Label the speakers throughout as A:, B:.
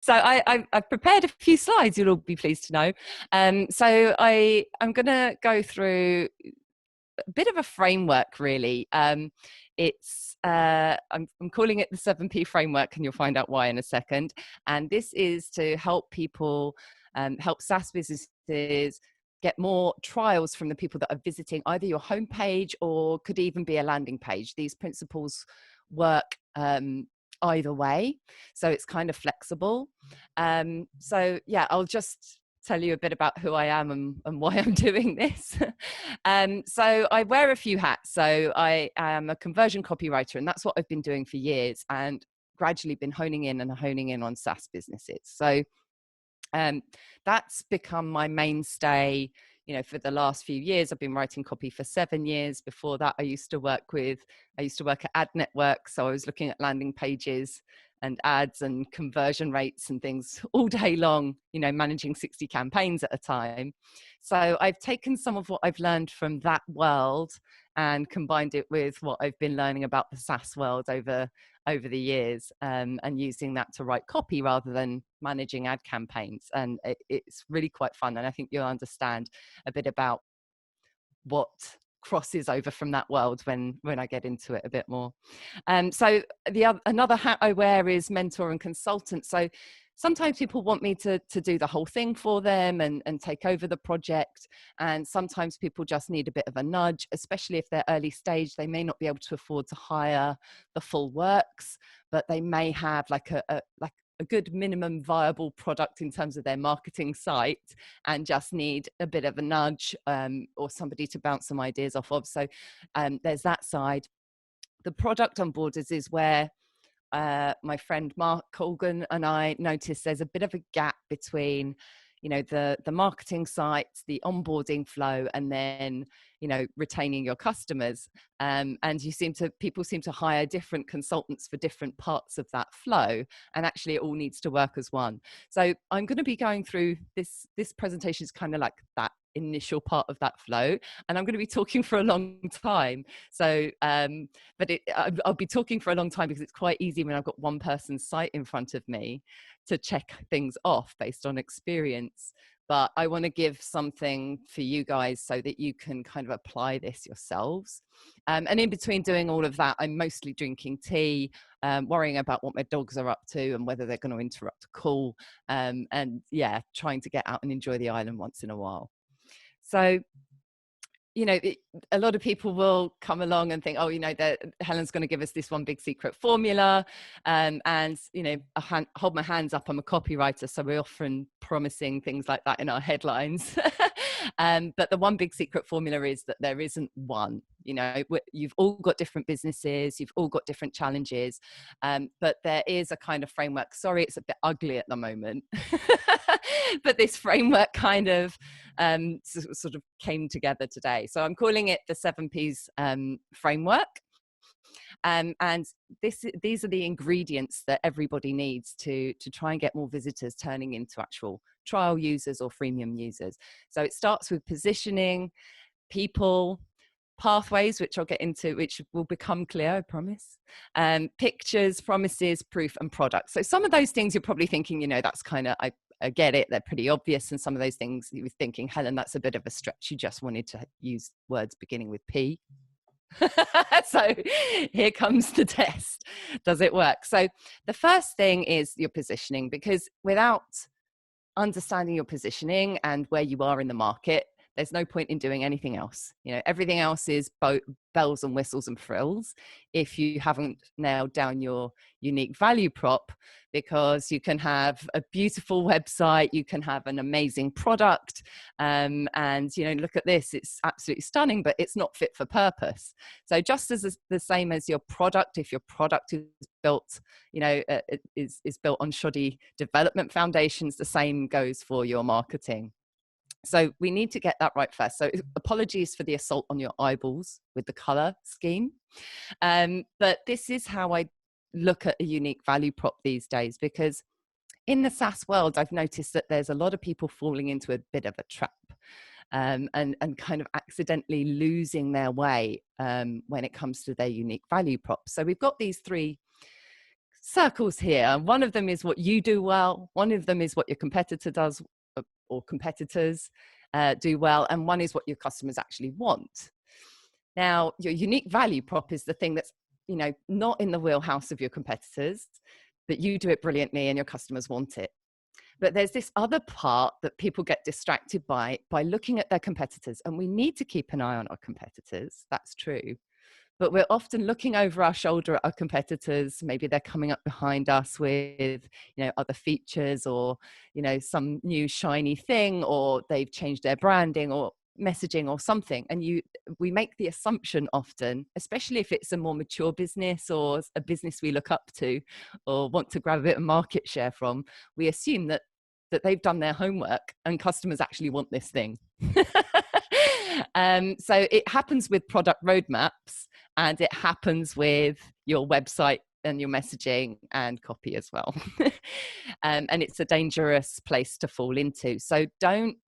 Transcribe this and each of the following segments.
A: So I've prepared a few slides, you'll all be pleased to know. So I'm going to go through a bit of a framework, really. I'm calling it the 7P framework, and you'll find out why in a second. And this is to help people, help SaaS businesses get more trials from the people that are visiting either your homepage or could even be a landing page. These principles work either way, so it's kind of flexible. So yeah, I'll just tell you a bit about who I am and why I'm doing this. So I wear a few hats. So I am a conversion copywriter, and that's what I've been doing for years, and gradually been honing in on SaaS businesses. So that's become my mainstay. For the last few years, I've been writing copy for 7 years. Before that, I used to work at ad networks. So I was looking at landing pages and ads and conversion rates and things all day long, managing 60 campaigns at a time. So I've taken some of what I've learned from that world and combined it with what I've been learning about the SaaS world over the years, and using that to write copy rather than managing ad campaigns. And it's really quite fun. And I think you'll understand a bit about what crosses over from that world when I get into it a bit more. So another hat I wear is mentor and consultant. So sometimes people want me to do the whole thing for them and take over the project. And sometimes people just need a bit of a nudge, especially if they're early stage. They may not be able to afford to hire the full works, but they may have like a good minimum viable product in terms of their marketing site and just need a bit of a nudge, or somebody to bounce some ideas off of. So there's that side. The product onboarders is where my friend Mark Colgan and I noticed there's a bit of a gap between the marketing sites, the onboarding flow, and then retaining your customers. And people seem to hire different consultants for different parts of that flow, and actually it all needs to work as one. So I'm going to be going through this presentation is kind of like that initial part of that flow, and I'm going to be talking for a long time. So but I'll be talking for a long time because it's quite easy when I've got one person's site in front of me to check things off based on experience. But I want to give something for you guys so that you can kind of apply this yourselves. And in between doing all of that, I'm mostly drinking tea, worrying about what my dogs are up to and whether they're going to interrupt a call, and yeah, trying to get out and enjoy the island once in a while. So a lot of people will come along and think, oh, Helen's going to give us this one big secret formula. And, I hold my hands up, I'm a copywriter, so we're often promising things like that in our headlines. But the one big secret formula is that there isn't one. You've all got different businesses, you've all got different challenges, but there is a kind of framework. Sorry, it's a bit ugly at the moment. But this framework kind of sort of came together today. So I'm calling it the 7Ps framework. And these are the ingredients that everybody needs to try and get more visitors turning into actual trial users or freemium users. So it starts with positioning, people, pathways, which I'll get into, which will become clear, I promise, pictures, promises, proof, and product. So some of those things you're probably thinking, that's kind of, I get it, they're pretty obvious. And some of those things you were thinking, Helen, that's a bit of a stretch. You just wanted to use words beginning with P. So here comes the test. Does it work? So the first thing is your positioning, because without understanding your positioning and where you are in the market, there's no point in doing anything else. Everything else is bells and whistles and frills if you haven't nailed down your unique value prop, because you can have a beautiful website, you can have an amazing product, and look at this, it's absolutely stunning, but it's not fit for purpose. So just as the same as your product, if your product is built, is built on shoddy development foundations, the same goes for your marketing. So we need to get that right first. So apologies for the assault on your eyeballs with the color scheme. But this is how I look at a unique value prop these days, because in the SaaS world, I've noticed that there's a lot of people falling into a bit of a trap, and kind of accidentally losing their way when it comes to their unique value prop. So we've got these three circles here. One of them is what you do well. One of them is what your competitor does, or competitors do well. And one is what your customers actually want. Now, your unique value prop is the thing that's, not in the wheelhouse of your competitors, but you do it brilliantly and your customers want it. But there's this other part that people get distracted by looking at their competitors. And we need to keep an eye on our competitors. That's true. But we're often looking over our shoulder at our competitors. Maybe they're coming up behind us with, other features, or, some new shiny thing, or they've changed their branding or messaging or something. And we make the assumption often, especially if it's a more mature business or a business we look up to or want to grab a bit of market share from, we assume that they've done their homework and customers actually want this thing. So it happens with product roadmaps, and it happens with your website and your messaging and copy as well. And it's a dangerous place to fall into. So don't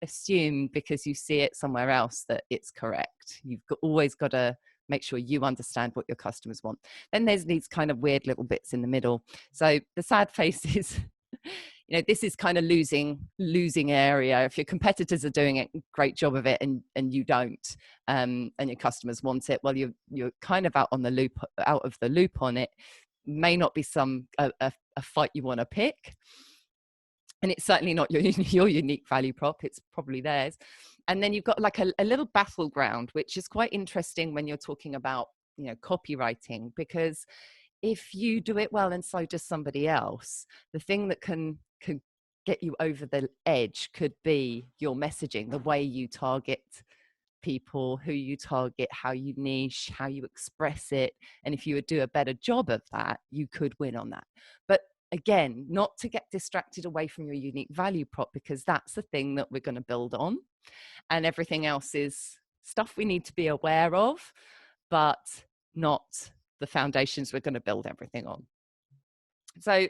A: assume because you see it somewhere else that it's correct. You've always got to make sure you understand what your customers want. Then there's these kind of weird little bits in the middle. So the sad face is, this is kind of losing area. If your competitors are doing a great job of it and you don't, and your customers want it, well, you're kind of out of the loop on it. May not be a fight you want to pick. And it's certainly not your unique value prop. It's probably theirs. And then you've got like a little battleground, which is quite interesting when you're talking about, copywriting, because if you do it well and so does somebody else, the thing that can get you over the edge could be your messaging, the way you target people, who you target, how you niche, how you express it. And if you would do a better job of that, you could win on that. But again, not to get distracted away from your unique value prop, because that's the thing that we're going to build on. And everything else is stuff we need to be aware of, but not the foundations we're going to build everything on. So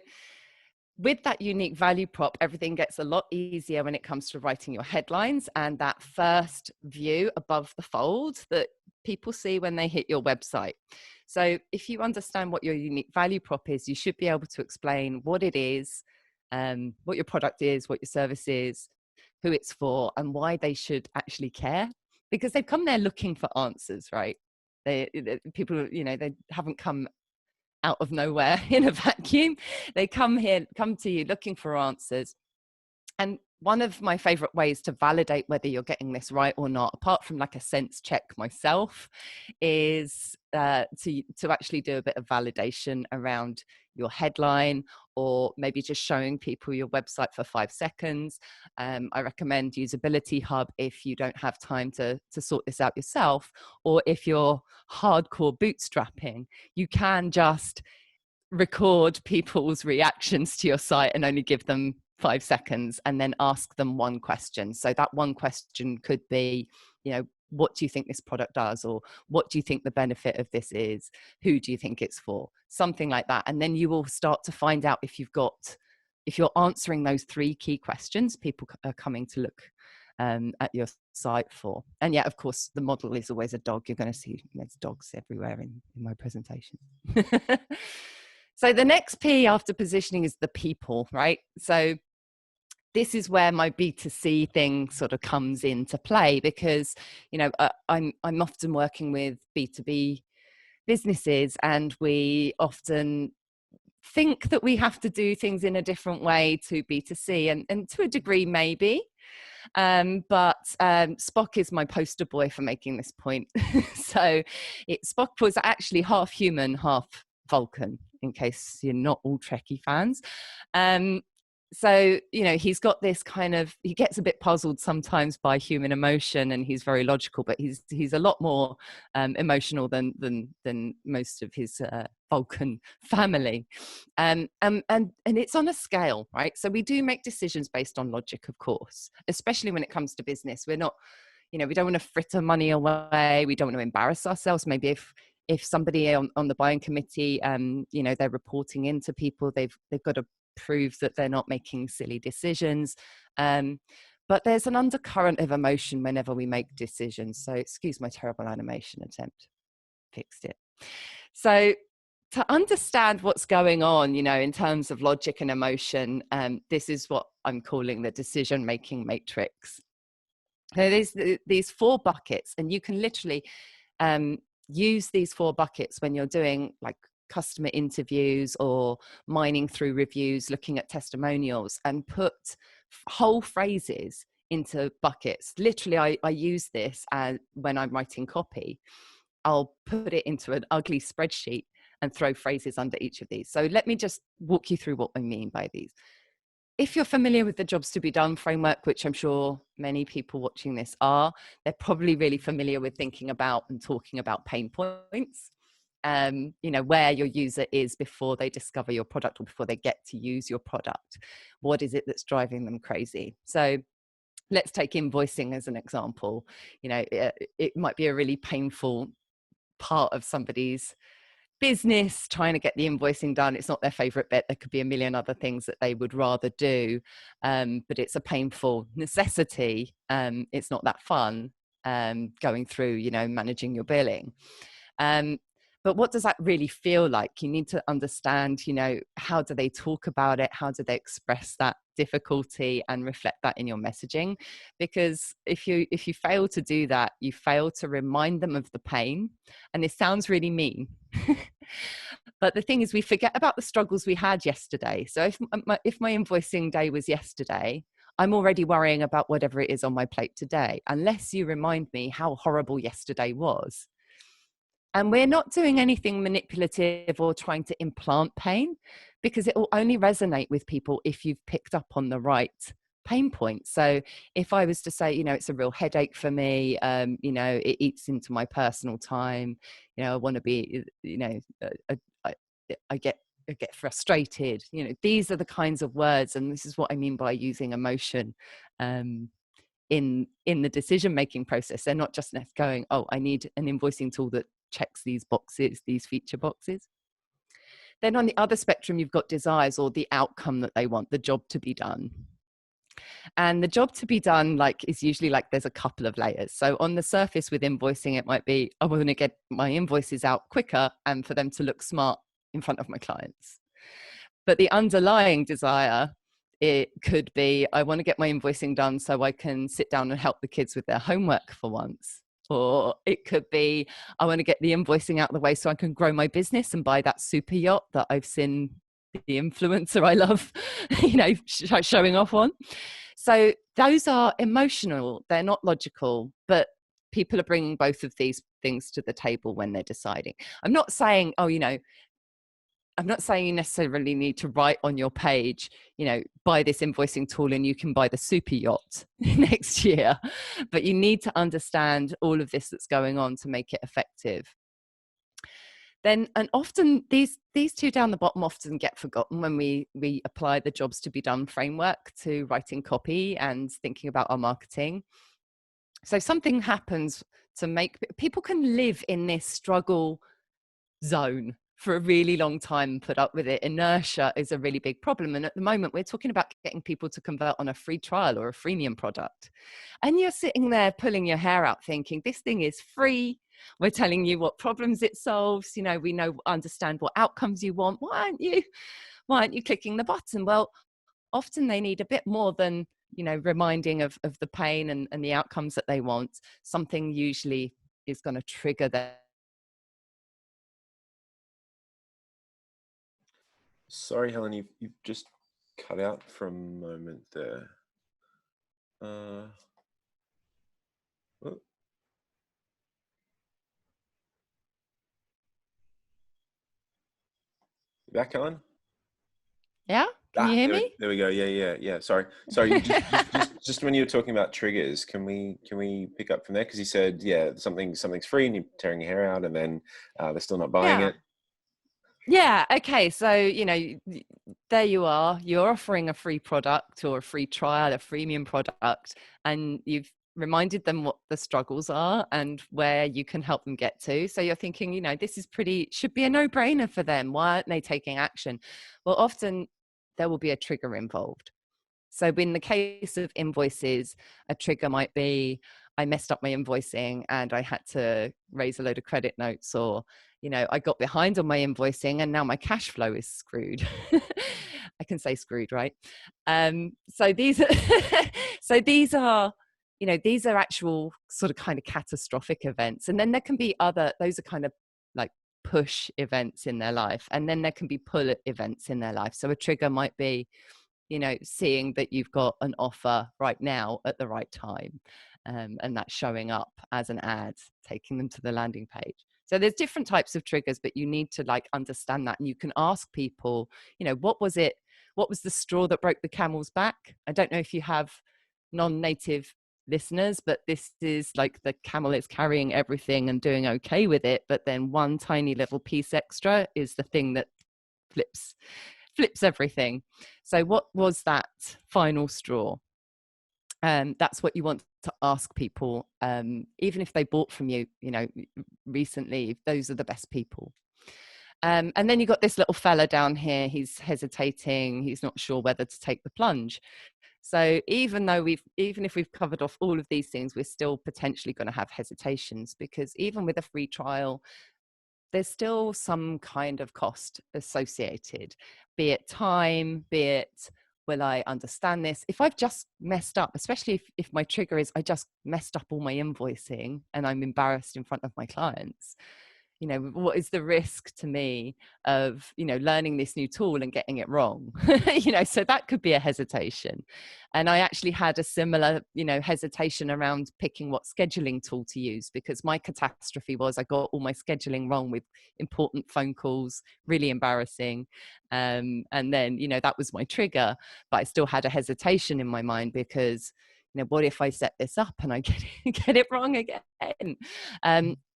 A: with that unique value prop, everything gets a lot easier when it comes to writing your headlines and that first view above the fold that people see when they hit your website. So if you understand what your unique value prop is, you should be able to explain what it is, what your product is, what your service is, who it's for, and why they should actually care. Because they've come there looking for answers, right? People, they haven't come out of nowhere in a vacuum. They come to you looking for answers. And one of my favorite ways to validate whether you're getting this right or not, apart from like a sense check myself, is to actually do a bit of validation around your headline, or maybe just showing people your website for 5 seconds. I recommend Usability Hub if you don't have time to sort this out yourself, or if you're hardcore bootstrapping, you can just record people's reactions to your site and only give them 5 seconds and then ask them one question. So that one question could be, what do you think this product does? Or what do you think the benefit of this is? Who do you think it's for? Something like that. And then you will start to find out if you're answering those 3 key questions people are coming to look at your site for. And yeah, of course, the model is always a dog. You're going to see there's dogs everywhere in my presentation. So the next P after positioning is the people, right? So this is where my B2C thing sort of comes into play, because, I'm often working with B2B businesses, and we often think that we have to do things in a different way to B2C, and to a degree, maybe. But Spock is my poster boy for making this point. So Spock was actually half human, half Vulcan, in case you're not all Trekkie fans. So, he's got this he gets a bit puzzled sometimes by human emotion, and he's very logical, but he's a lot more emotional than most of his Vulcan family. And it's on a scale, right? So we do make decisions based on logic, of course, especially when it comes to business. We're not, we don't want to fritter money away. We don't want to embarrass ourselves. Maybe if somebody on the buying committee, they're reporting into people, they've got to prove that they're not making silly decisions. But there's an undercurrent of emotion whenever we make decisions. So excuse my terrible animation attempt. Fixed it. So to understand what's going on, in terms of logic and emotion, this is what I'm calling the decision-making matrix. So there's these 4 buckets, and you can literally use these 4 buckets when you're doing like customer interviews or mining through reviews, looking at testimonials, and put whole phrases into buckets. Literally, I use this when I'm writing copy. I'll put it into an ugly spreadsheet and throw phrases under each of these. So let me just walk you through what I mean by these. If you're familiar with the jobs to be done framework, which I'm sure many people watching this are, they're probably really familiar with thinking about and talking about pain points. Where your user is before they discover your product or before they get to use your product. What is it that's driving them crazy? So let's take invoicing as an example. It might be a really painful part of somebody's business, trying to get the invoicing done. It's not their favorite bit. There could be a million other things that they would rather do, but it's a painful necessity. It's not that fun going through, managing your billing. But what does that really feel like? You need to understand, how do they talk about it? How do they express that difficulty and reflect that in your messaging? Because if you fail to do that, you fail to remind them of the pain. And this sounds really mean. But the thing is, we forget about the struggles we had yesterday. So if my invoicing day was yesterday, I'm already worrying about whatever it is on my plate today, unless you remind me how horrible yesterday was. And we're not doing anything manipulative or trying to implant pain, because it will only resonate with people if you've picked up on the right pain points. So if I was to say, it's a real headache for me, it eats into my personal time, I want to be, I get frustrated, these are the kinds of words, and this is what I mean by using emotion in the decision-making process. They're not just going, oh, I need an invoicing tool that checks these boxes, these feature boxes. Then on the other spectrum, you've got desires, or the outcome that they want, the job to be done. And the job to be done is usually there's a couple of layers. So on the surface with invoicing, it might be, I want to get my invoices out quicker and for them to look smart in front of my clients. But the underlying desire, it could be, I want to get my invoicing done so I can sit down and help the kids with their homework for once. Or it could be, I want to get the invoicing out of the way so I can grow my business and buy that super yacht that I've seen the influencer I love, showing off on. So those are emotional. They're not logical, but people are bringing both of these things to the table when they're deciding. I'm not saying, I'm not saying you necessarily need to write on your page, buy this invoicing tool and you can buy the super yacht next year. But you need to understand all of this that's going on to make it effective. Then, and often these 2 down the bottom often get forgotten when we apply the jobs to be done framework to writing copy and thinking about our marketing. So something happens to make people can live in this struggle zone for a really long time and put up with it. Inertia is a really big problem. And at the moment, we're talking about getting people to convert on a free trial or a freemium product. And you're sitting there pulling your hair out thinking, this thing is free. We're telling you what problems it solves. We understand what outcomes you want. Why aren't you clicking the button? Well, often they need a bit more than, reminding of the pain and the outcomes that they want. Something usually is going to trigger their.
B: Sorry, Helen, you've just cut out for a moment there. Oh. Back, Helen?
A: Yeah, can you hear me?
B: There we go. Yeah. Sorry. You just when you were talking about triggers, can we pick up from there? Because you said, something's free and you're tearing your hair out, and then they're still not buying it.
A: Yeah. Okay. So, there you are. You're offering a free product or a free trial, a freemium product, and you've reminded them what the struggles are and where you can help them get to. So you're thinking, this is should be a no-brainer for them. Why aren't they taking action? Well, often there will be a trigger involved. So in the case of invoices, a trigger might be, I messed up my invoicing and I had to raise a load of credit notes, or I got behind on my invoicing and now my cash flow is screwed. I can say screwed, right? So these are, so these are, these are actual sort of kind of catastrophic events. And then there can be those are kind of like push events in their life. And then there can be pull events in their life. So a trigger might be, seeing that you've got an offer right now at the right time. And that's showing up as an ad, taking them to the landing page. So there's different types of triggers, but you need to like understand that. And you can ask people, what was the straw that broke the camel's back? I don't know if you have non-native listeners, but this is like the camel is carrying everything and doing okay with it. But then one tiny little piece extra is the thing that flips everything. So what was that final straw? That's what you want to ask people, even if they bought from you, recently. Those are the best people. And then you got this little fella down here. He's hesitating. He's not sure whether to take the plunge. So even if we've covered off all of these things, we're still potentially going to have hesitations, because even with a free trial, there's still some kind of cost associated, be it time, be it, will I understand this? If I've just messed up, especially if my trigger is I just messed up all my invoicing and I'm embarrassed in front of my clients, what is the risk to me of, learning this new tool and getting it wrong? So that could be a hesitation. And I actually had a similar, hesitation around picking what scheduling tool to use, because my catastrophe was I got all my scheduling wrong with important phone calls, really embarrassing. And then, that was my trigger, but I still had a hesitation in my mind because, what if I set this up and I get it wrong again?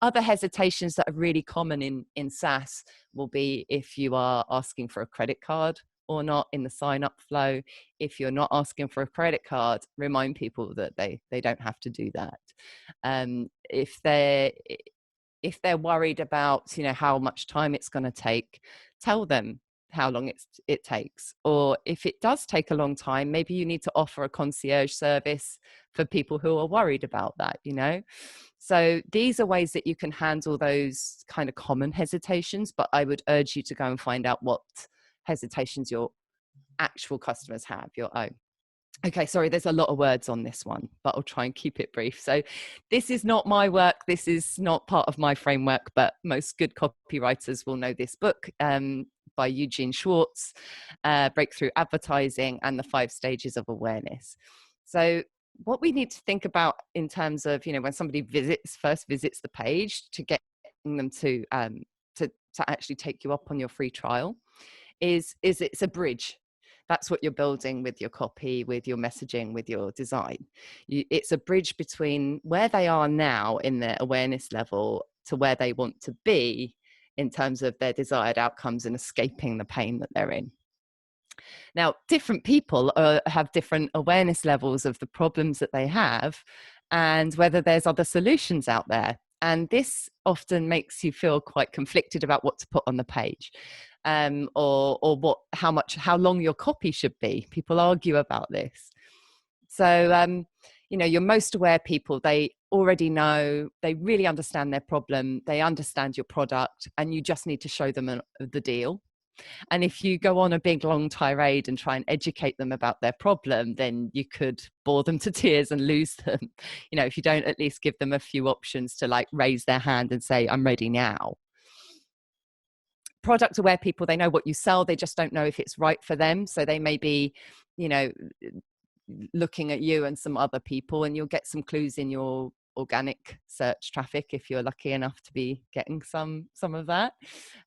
A: Other hesitations that are really common in SaaS will be if you are asking for a credit card or not in the sign up flow. If you're not asking for a credit card, remind people that they don't have to do that. If they're worried about, how much time it's going to take, tell them how long it takes. Or if it does take a long time, maybe you need to offer a concierge service for people who are worried about that, So these are ways that you can handle those kind of common hesitations, but I would urge you to go and find out what hesitations your actual customers have, your own. Okay, sorry, there's a lot of words on this one, but I'll try and keep it brief. So this is not my work. This is not part of my framework, but most good copywriters will know this book by Eugene Schwartz, Breakthrough Advertising and the 5 Stages of Awareness. So what we need to think about in terms of, when somebody first visits the page, to get them to actually take you up on your free trial, is it's a bridge. That's what you're building with your copy, with your messaging, with your design. It's a bridge between where they are now in their awareness level to where they want to be in terms of their desired outcomes and escaping the pain that they're in. Now, different people have different awareness levels of the problems that they have and whether there's other solutions out there. And this often makes you feel quite conflicted about what to put on the page, or how long your copy should be. People argue about this. So, your most aware people, they already know, they really understand their problem, they understand your product, and you just need to show them the deal. And if you go on a big long tirade and try and educate them about their problem, then you could bore them to tears and lose them. If you don't at least give them a few options to like raise their hand and say, I'm ready now. Product aware people, they know what you sell, they just don't know if it's right for them. So they may be, looking at you and some other people, and you'll get some clues in your organic search traffic if you're lucky enough to be getting some of that.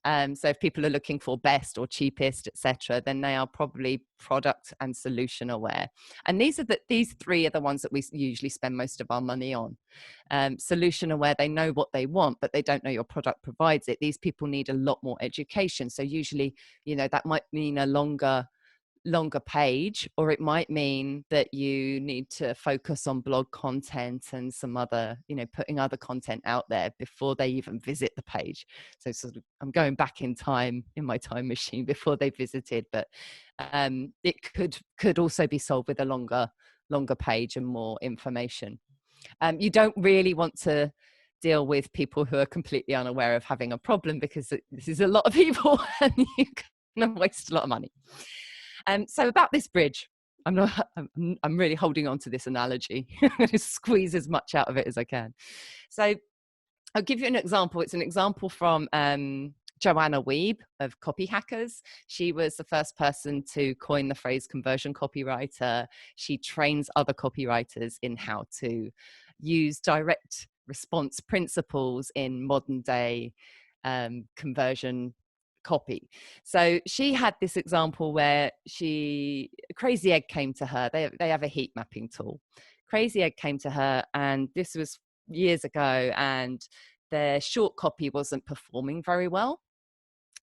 A: So if people are looking for best or cheapest, etc., then they are probably product and solution aware. And these 3 are the ones that we usually spend most of our money on. Solution aware, they know what they want, but they don't know your product provides it. These people need a lot more education. So usually, that might mean a longer page, or it might mean that you need to focus on blog content and some other, putting other content out there before they even visit the page. So sort of, I'm going back in time in my time machine before they visited, but it could also be solved with a longer page and more information. You don't really want to deal with people who are completely unaware of having a problem, because this is a lot of people and you can waste a lot of money. So about this bridge, I'm really holding on to this analogy. I'm going to squeeze as much out of it as I can. So I'll give you an example. It's an example from Joanna Wiebe of Copy Hackers. She was the first person to coin the phrase conversion copywriter. She trains other copywriters in how to use direct response principles in modern day conversion copy. So she had this example where Crazy Egg came to her. They have a heat mapping tool. Crazy Egg came to her, and this was years ago, and their short copy wasn't performing very well.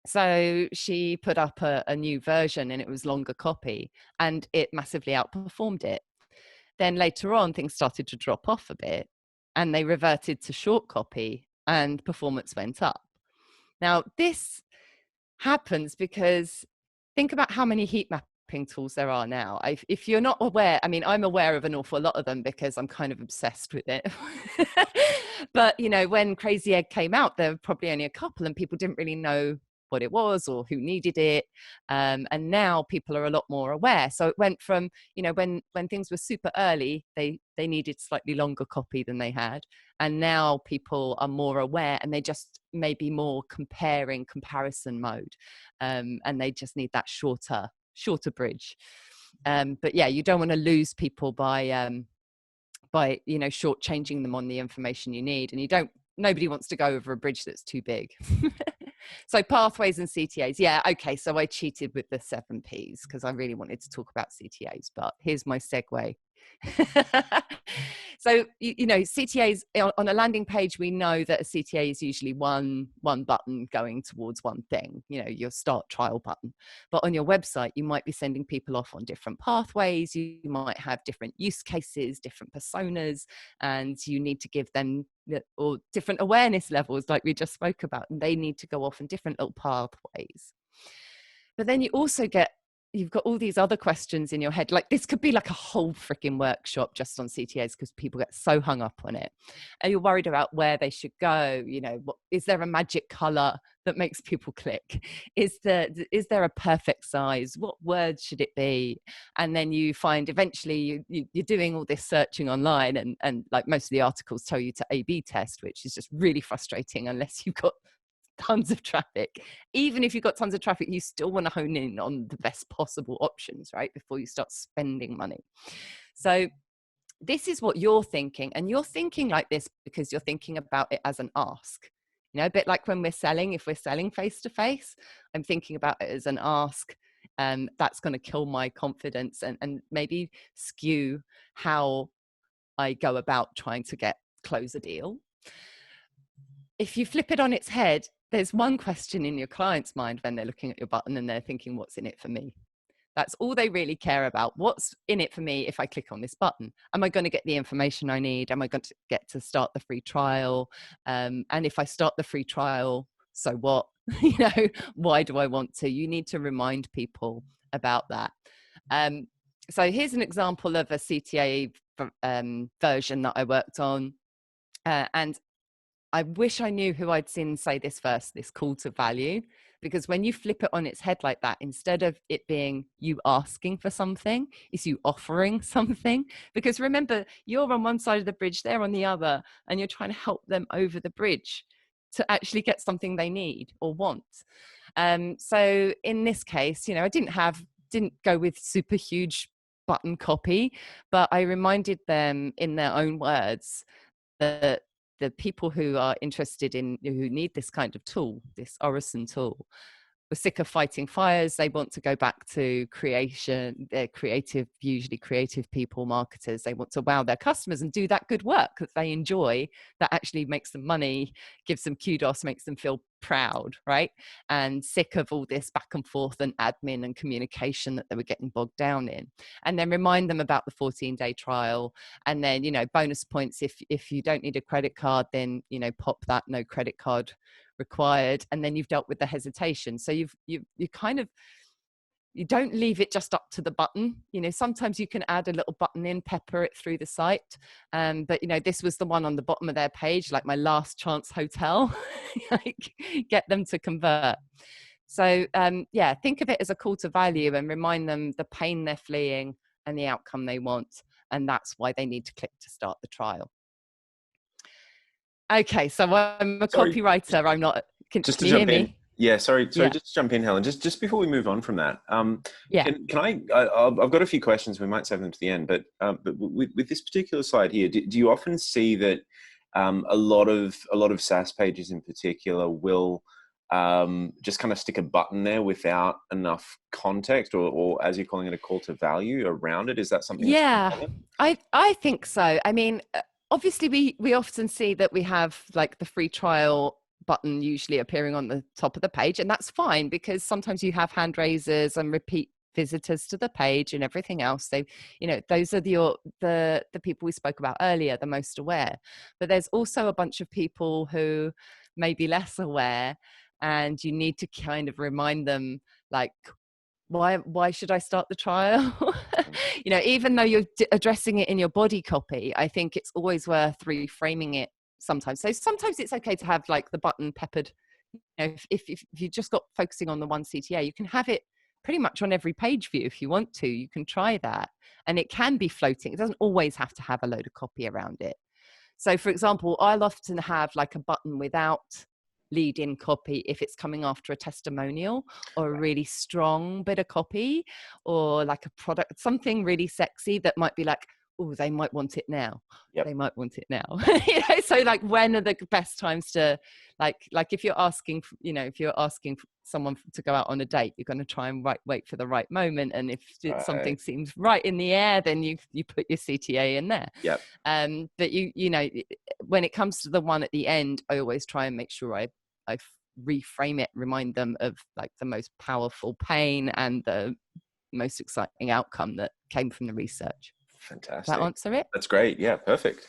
A: So she put up a new version, and it was longer copy, and it massively outperformed it. Then later on, things started to drop off a bit, and they reverted to short copy, and performance went up. Now, this happens because think about how many heat mapping tools there are now. If you're not aware, I mean, I'm aware of an awful lot of them because I'm kind of obsessed with it. But, you know, when Crazy Egg came out, there were probably only a couple, and people didn't really know what it was or who needed it. And now people are a lot more aware. So it went from, you know, when things were super early, they needed slightly longer copy than they had. And now people are more aware, and they just maybe more comparison mode. And they just need that shorter bridge. But yeah, you don't want to lose people by, you know, shortchanging them on the information you need. And nobody wants to go over a bridge that's too big. So pathways and CTAs. Yeah, okay, so I cheated with the 7 Ps because I really wanted to talk about CTAs, but here's my segue. So, you know, CTAs on a landing page, we know that a CTA is usually one button going towards one thing, you know, your start trial button. But on your website, you might be sending people off on different pathways. You might have different use cases, different personas, and you need to give them or different awareness levels like we just spoke about, and they need to go off in different little pathways. But then you've got all these other questions in your head. Like, this could be like a whole freaking workshop just on CTAs because people get so hung up on it. And you're worried about where they should go. You know, is there a magic color that makes people click? Is there a perfect size? What word should it be? And then you find eventually you're doing all this searching online, and like most of the articles tell you to A/B test, which is just really frustrating unless you've got tons of traffic. Even if you've got tons of traffic, you still want to hone in on the best possible options, right, before you start spending money. So this is what you're thinking, and you're thinking like this because you're thinking about it as an ask. You know, a bit like when we're selling, if we're selling face to face, I'm thinking about it as an ask. That's going to kill my confidence and maybe skew how I go about trying to close a deal. If you flip it on its head, there's one question in your client's mind when they're looking at your button and they're thinking, what's in it for me? That's all they really care about. What's in it for me if I click on this button? Am I going to get the information I need? Am I going to get to start the free trial? And if I start the free trial, so what? You know, why do I want to? You need to remind people about that. So here's an example of a CTA version that I worked on. And I wish I knew who I'd seen say this first, this call to value, because when you flip it on its head like that, instead of it being you asking for something, it's you offering something. Because remember, you're on one side of the bridge, they're on the other, and you're trying to help them over the bridge to actually get something they need or want. So in this case, you know, I didn't go with super huge button copy, but I reminded them in their own words that the people who are interested in, who need this kind of tool, this Orison tool, were sick of fighting fires. They want to go back to creation. They're creative, usually creative people, marketers. They want to wow their customers and do that good work that they enjoy, that actually makes them money, gives them kudos, makes them feel proud, right? And sick of all this back and forth and admin and communication that they were getting bogged down in. And then remind them about the 14-day trial. And then, you know, bonus points. If you don't need a credit card, then, you know, pop that no credit card required, and then you've dealt with the hesitation. So you kind of you don't leave it just up to the button. You know, sometimes you can add a little button in, pepper it through the site. But, you know, this was the one on the bottom of their page, like my last chance hotel, like get them to convert. So, yeah, think of it as a call to value and remind them the pain they're fleeing and the outcome they want. And that's why they need to click to start the trial. Okay, so I'm a copywriter. I'm not. Can you hear me?
B: Yeah, sorry, just to jump in, Helen. Just before we move on from that, can I've got a few questions. We might save them to the end, but with this particular slide here, do you often see that a lot of SaaS pages in particular will just kind of stick a button there without enough context, or as you're calling it, a call to value around it? Is that something?
A: Yeah, I think so. I mean, obviously we often see that we have like the free trial button usually appearing on the top of the page, and that's fine because sometimes you have hand raisers and repeat visitors to the page and everything else. So, you know, those are the people we spoke about earlier, the most aware. But there's also a bunch of people who may be less aware, and you need to kind of remind them, like, why should I start the trial? You know, even though you're addressing it in your body copy, I think it's always worth reframing it sometimes. So sometimes it's okay to have like the button peppered. You know, if you just got focusing on the one CTA, you can have it pretty much on every page view if you want to. You can try that, and it can be floating. It doesn't always have to have a load of copy around it. So for example, I'll often have like a button without lead in copy if it's coming after a testimonial or a really strong bit of copy, or like a product, something really sexy that might be like, oh, they might want it now. Yep. They might want it now. You know, so like, when are the best times to like if you're asking, you know, if you're asking someone to go out on a date, you're going to try and wait for the right moment. And if something seems right in the air, then you put your CTA in there.
B: Yep.
A: But you know, when it comes to the one at the end, I always try and make sure I reframe it, remind them of like the most powerful pain and the most exciting outcome that came from the research.
B: Fantastic.
A: Does that answer it?
B: That's great. Yeah, perfect.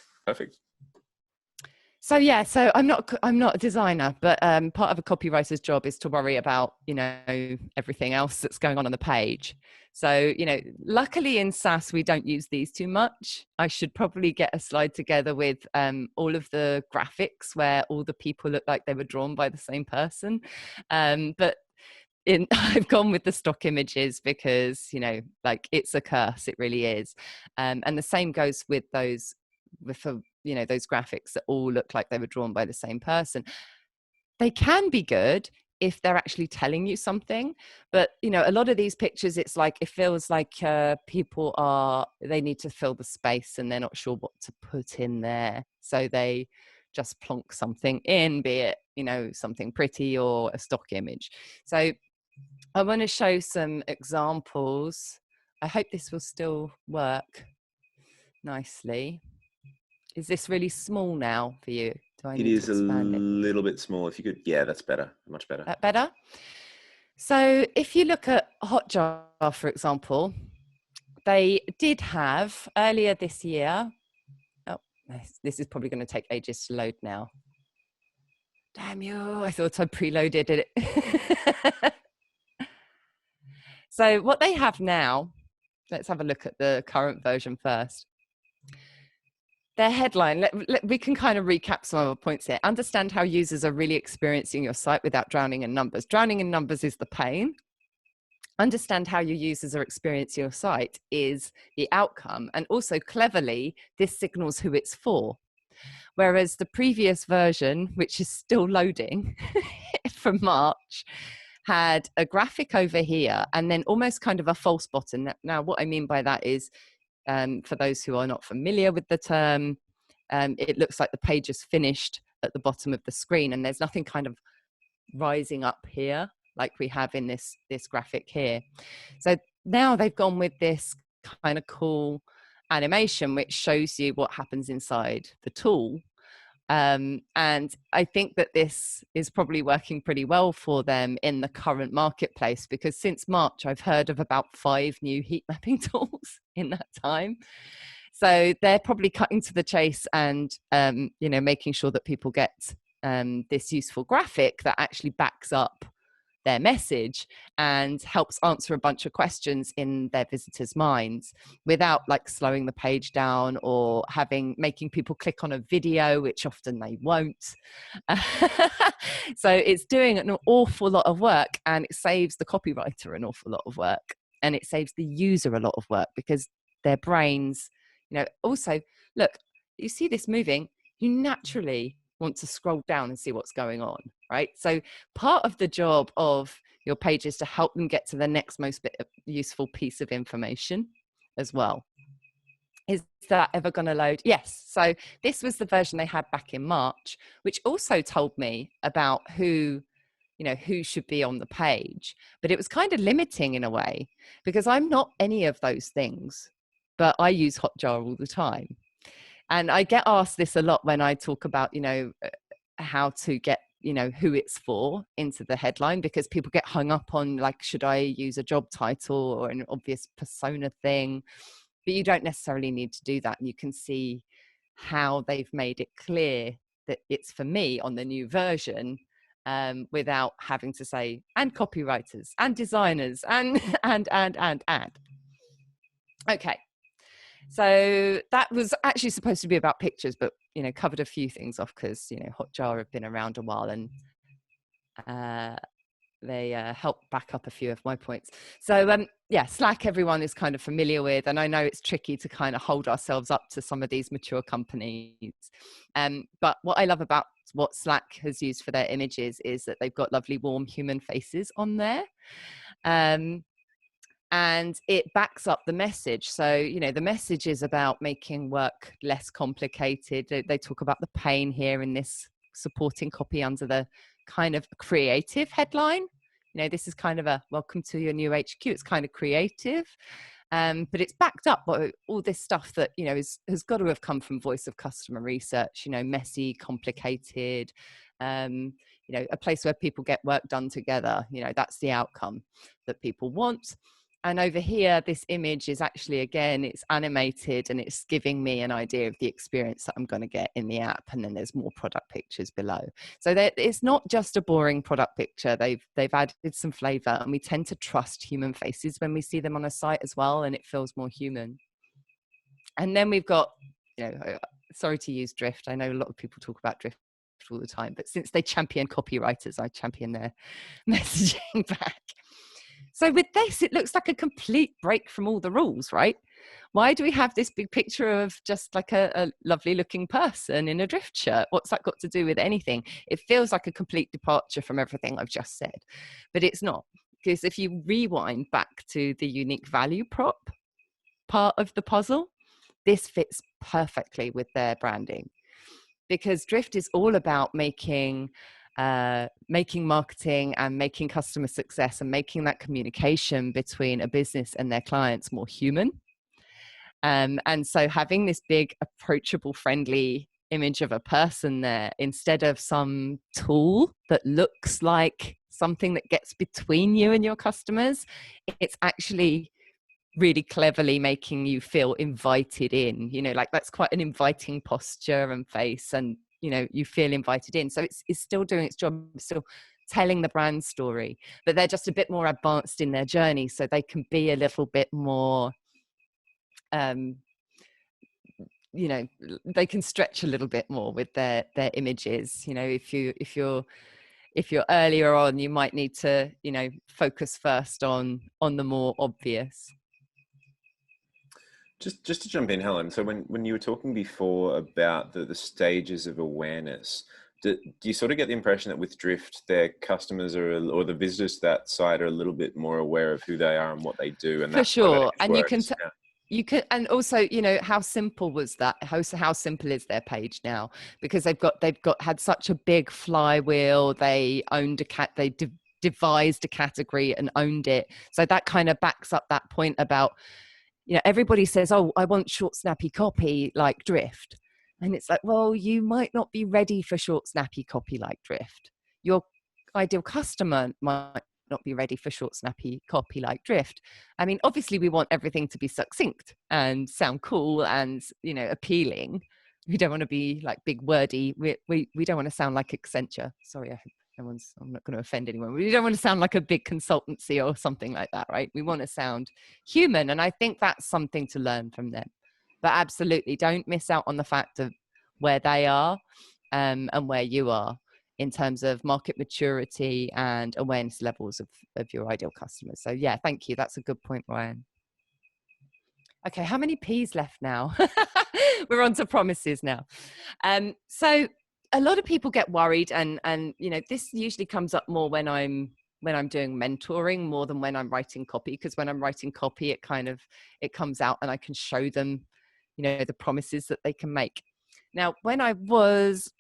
A: So yeah, so I'm not a designer, but part of a copywriter's job is to worry about, you know, everything else that's going on the page. So, you know, luckily in SaaS we don't use these too much. I should probably get a slide together with all of the graphics where all the people look like they were drawn by the same person, but I've gone with the stock images because, you know, like, it's a curse. It really is. And the same goes with those, you know, those graphics that all look like they were drawn by the same person. They can be good if they're actually telling you something. But, you know, a lot of these pictures, it's like, it feels like people they need to fill the space and they're not sure what to put in there. So they just plonk something in, be it, you know, something pretty or a stock image. So I want to show some examples. I hope this will still work nicely. Is this really small now for you? Do I need to expand it?
B: It is a little bit small. If you could, yeah, that's better. Much better.
A: That better? So if you look at Hotjar, for example, they did have earlier this year. Oh, this is probably going to take ages to load now. Damn you, I thought I preloaded it. So what they have now, let's have a look at the current version first. Their headline, we can kind of recap some of the points here. Understand how users are really experiencing your site without drowning in numbers. Drowning in numbers is the pain. Understand how your users are experiencing your site is the outcome. And also, cleverly, this signals who it's for. Whereas the previous version, which is still loading from March, had a graphic over here and then almost kind of a false button. Now, what I mean by that is, for those who are not familiar with the term, it looks like the page is finished at the bottom of the screen and there's nothing kind of rising up here like we have in this graphic here. So now they've gone with this kind of cool animation which shows you what happens inside the tool. And I think that this is probably working pretty well for them in the current marketplace, because since March, I've heard of about 5 new heat mapping tools in that time. So they're probably cutting to the chase and, you know, making sure that people get this useful graphic that actually backs up their message and helps answer a bunch of questions in their visitors' minds without like slowing the page down or making people click on a video, which often they won't. So it's doing an awful lot of work, and it saves the copywriter an awful lot of work, and it saves the user a lot of work, because their brains, also, look, you see this moving, you naturally want to scroll down and see what's going on, right? So part of the job of your page is to help them get to the next most useful piece of information as well. Is that ever going to load? Yes. So this was the version they had back in March, which also told me about who should be on the page. But it was kind of limiting in a way, because I'm not any of those things, but I use Hotjar all the time. And I get asked this a lot when I talk about, how to get, who it's for into the headline, because people get hung up on like, should I use a job title or an obvious persona thing? But you don't necessarily need to do that. And you can see how they've made it clear that it's for me on the new version, without having to say, and copywriters and designers and. Okay. So that was actually supposed to be about pictures, but, covered a few things off because, Hotjar have been around a while, and they help back up a few of my points. So Slack everyone is kind of familiar with, and I know it's tricky to kind of hold ourselves up to some of these mature companies. But what I love about what Slack has used for their images is that they've got lovely warm human faces on there. And it backs up the message. So, the message is about making work less complicated. They talk about the pain here in this supporting copy under the kind of creative headline. This is kind of a welcome to your new HQ. It's kind of creative. But it's backed up by all this stuff that, has got to have come from voice of customer research, messy, complicated, a place where people get work done together. That's the outcome that people want. And over here, this image is actually, again, it's animated, and it's giving me an idea of the experience that I'm going to get in the app. And then there's more product pictures below. So it's not just a boring product picture. They've added some flavor, and we tend to trust human faces when we see them on a site as well, and it feels more human. And then we've got, sorry to use Drift. I know a lot of people talk about Drift all the time, but since they champion copywriters, I champion their messaging back. So with this, it looks like a complete break from all the rules, right? Why do we have this big picture of just like a lovely looking person in a Drift shirt? What's that got to do with anything? It feels like a complete departure from everything I've just said, but it's not. Because if you rewind back to the unique value prop part of the puzzle, this fits perfectly with their branding. Because Drift is all about making marketing and making customer success and making that communication between a business and their clients more human. And so having this big, approachable, friendly image of a person there instead of some tool that looks like something that gets between you and your customers, it's actually really cleverly making you feel invited in, like that's quite an inviting posture and face, and you feel invited in. So it's still doing its job, still telling the brand story, but they're just a bit more advanced in their journey, so they can be a little bit more they can stretch a little bit more with their images. If you're earlier on, you might need to focus first on the more obvious.
B: Just to jump in, Helen, so when you were talking before about the stages of awareness, do you sort of get the impression that with Drift, their customers or the visitors to that site are a little bit more aware of who they are and what they do? And
A: for sure. And
B: works?
A: you can, and also, how simple was that? How simple is their page now? Because they've had such a big flywheel. They owned they devised a category and owned it. So that kind of backs up that point about, everybody says, oh, I want short, snappy copy like Drift. And it's like, well, you might not be ready for short, snappy copy like Drift. Your ideal customer might not be ready for short, snappy copy like Drift. I mean, obviously we want everything to be succinct and sound cool and, appealing. We don't want to be like big wordy. We don't want to sound like Accenture. Sorry, I I'm not going to offend anyone. We don't want to sound like a big consultancy or something like that, right? We want to sound human. And I think that's something to learn from them. But absolutely, don't miss out on the fact of where they are and where you are in terms of market maturity and awareness levels of your ideal customers. So yeah, thank you. That's a good point, Ryan. Okay, how many P's left now? We're on to promises now. So a lot of people get worried, and you know, this usually comes up more when I'm doing mentoring more than when I'm writing copy, because when I'm writing copy, it comes out and I can show them, you know, the promises that they can make. Now, when I was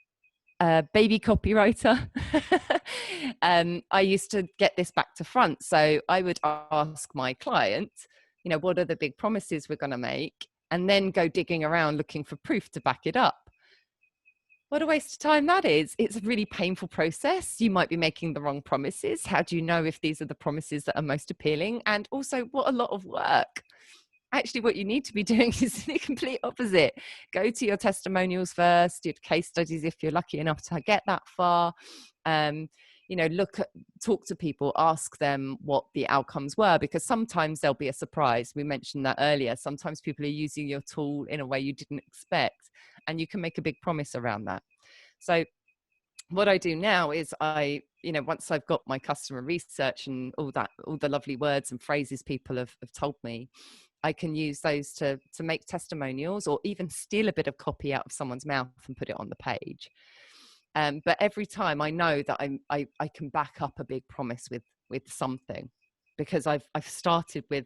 A: a baby copywriter, I used to get this back to front. So I would ask my client, you know, what are the big promises we're going to make? And then go digging around looking for proof to back it up. What a waste of time that is. It's a really painful process. You might be making the wrong promises. How do you know if these are the promises that are most appealing? And also, what a lot of work. Actually, what you need to be doing is the complete opposite. Go to your testimonials first, your case studies if you're lucky enough to get that far. You know, talk to people, ask them what the outcomes were, because sometimes there'll be a surprise. We mentioned that earlier. Sometimes people are using your tool in a way you didn't expect, and you can make a big promise around that. So what I do now is you know, once I've got my customer research and all the lovely words and phrases people have told me, I can use those to make testimonials, or even steal a bit of copy out of someone's mouth and put it on the page. But every time I know that I can back up a big promise with something, because I've started with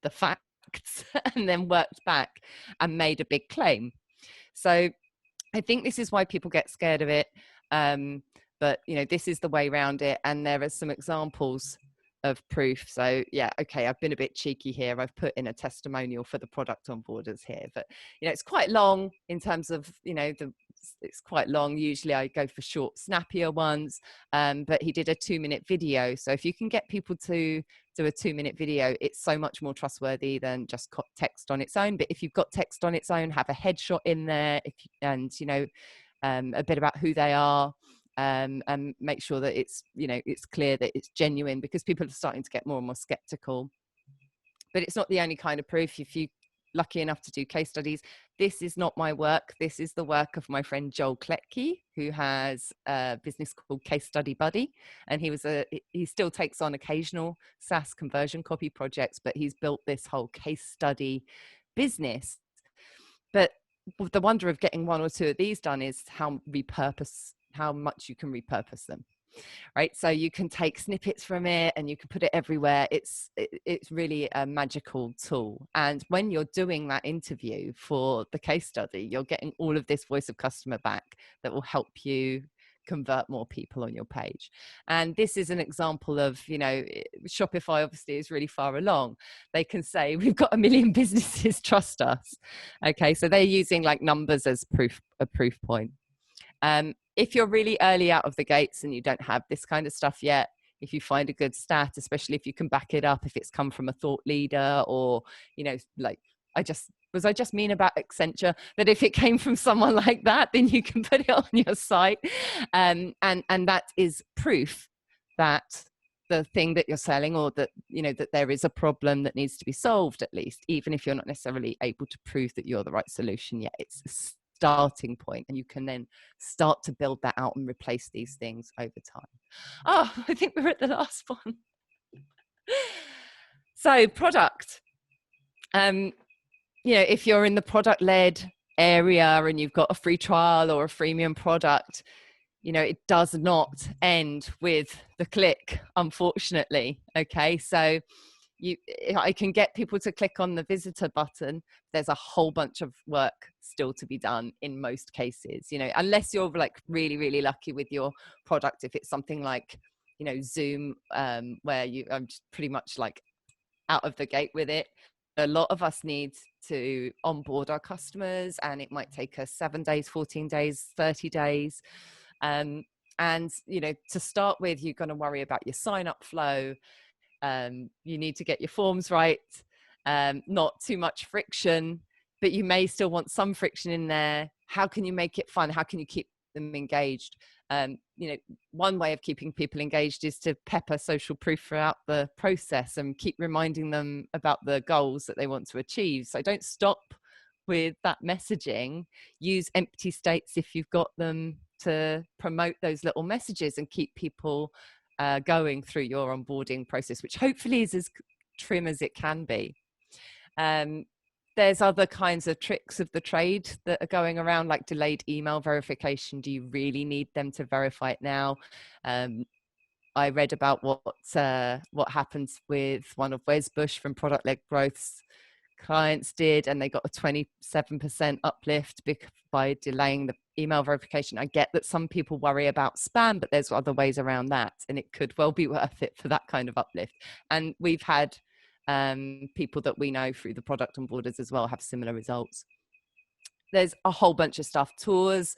A: the facts and then worked back and made a big claim. So I think this is why people get scared of it. But you know, this is the way around it, and there are some examples of proof. So yeah, okay, I've been a bit cheeky here. I've put in a testimonial for the product onboarders here, but you know, it's quite long in terms of, you know, it's quite long. Usually I go for short, snappier ones, but he did a 2-minute video. So if you can get people to do a 2-minute video, it's so much more trustworthy than just text on its own. But if you've got text on its own, have a headshot in there, and you know, a bit about who they are. And make sure that it's, you know, it's clear that it's genuine, because people are starting to get more and more skeptical. But it's not the only kind of proof. If you're lucky enough to do case studies, this is not my work. This is the work of my friend Joel Kletke, who has a business called Case Study Buddy. And he still takes on occasional SaaS conversion copy projects, but he's built this whole case study business. But the wonder of getting 1 or 2 of these done is how much you can repurpose them, right? So you can take snippets from it and you can put it everywhere. It's really a magical tool. And when you're doing that interview for the case study, you're getting all of this voice of customer back that will help you convert more people on your page. And this is an example of, you know, Shopify obviously is really far along. They can say, we've got 1 million businesses, trust us. Okay, so they're using like numbers as a proof point. If you're really early out of the gates and you don't have this kind of stuff yet, if you find a good stat, especially if you can back it up, if it's come from a thought leader, or, you know, like I just mean about Accenture, that if it came from someone like that, then you can put it on your site. And that is proof that the thing that you're selling, or that, you know, that there is a problem that needs to be solved, at least, even if you're not necessarily able to prove that you're the right solution yet. It's starting point, and you can then start to build that out and replace these things over time. Oh, I think we're at the last one. So product, you know, if you're in the product led area and you've got a free trial or a freemium product, you know, it does not end with the click, unfortunately. Okay, so I can get people to click on the visitor button. There's a whole bunch of work still to be done in most cases, you know, unless you're like really, really lucky with your product. If it's something like, you know, Zoom, where I'm just pretty much like out of the gate with it. A lot of us need to onboard our customers, and it might take us 7 days, 14 days, 30 days. And, you know, to start with, you're going to worry about your sign up flow. You need to get your forms right, not too much friction, but you may still want some friction in there. How can you make it fun? How can you keep them engaged? You know, one way of keeping people engaged is to pepper social proof throughout the process and keep reminding them about the goals that they want to achieve. So don't stop with that messaging. Use empty states if you've got them to promote those little messages and keep people going through your onboarding process, which hopefully is as trim as it can be. There's other kinds of tricks of the trade that are going around, like delayed email verification. Do you really need them to verify it now? I read about what happens with one of Wes Bush from Product-Led Growth's clients did, and they got a 27% uplift by delaying the email verification. I get that some people worry about spam, but there's other ways around that, and it could well be worth it for that kind of uplift. And we've had people that we know through the product onboarders as well have similar results. There's a whole bunch of stuff. Tours,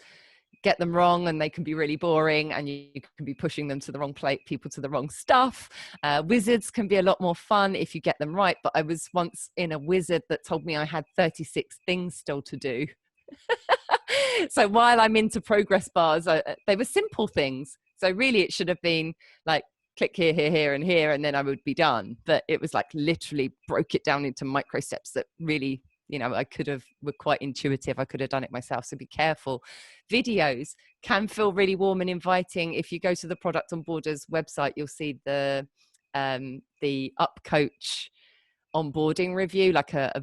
A: get them wrong and they can be really boring, and you can be pushing them to the wrong people to the wrong stuff. Wizards can be a lot more fun if you get them right, but I was once in a wizard that told me I had 36 things still to do. So while I'm into progress bars, they were simple things, so really it should have been like click here, here, here, and here, and then I would be done. But it was like literally broke it down into micro steps that really, you know, were quite intuitive. I could have done it myself. So be careful. Videos can feel really warm and inviting. If you go to the Product Onboarders website, you'll see the UpCoach onboarding review, like I